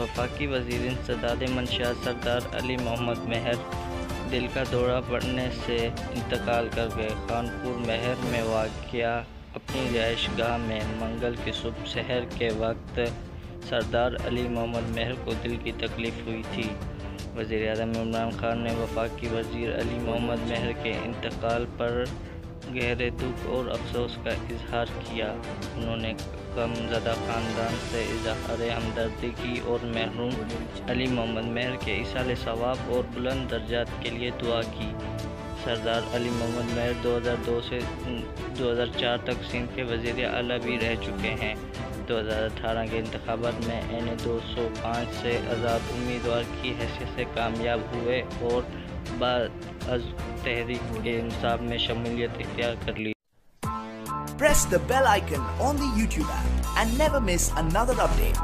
वफाकी वज़ीर इंसदाद मंशियात सरदार अली मोहम्मद मेहर दिल का दौरा पड़ने से इंतकाल कर गए। खानपुर महर में वाक़या अपनी रिहाइशगाह में मंगल की सुबह सहर के वक्त सरदार अली मोहम्मद मेहर को दिल की तकलीफ़ हुई थी। वज़ीर-ए-आज़म इमरान खान ने वफाकी वज़ीर अली मोहम्मद मेहर के इंतकाल पर गहरे दुख और अफसोस का इजहार किया। उन्होंने गमज़दा ख़ानदान से इज़हार हमदर्दी की और मरहूम अली मोहम्मद मेहर के इसाले सवाब और बुलंद दर्जात के लिए दुआ की। सरदार अली मोहम्मद मेहर 2002 से 2004 तक सिंध के वज़ीर आला भी रह चुके हैं। 2018 के इंतखाबात में एन 205 से आज़ाद उम्मीदवार की हैसियत से कामयाब हुए और बाद अज़ तहरीक इंसाफ में शमूलियत इख्तियार कर ली। Press the bell icon on the YouTube app and never miss another update.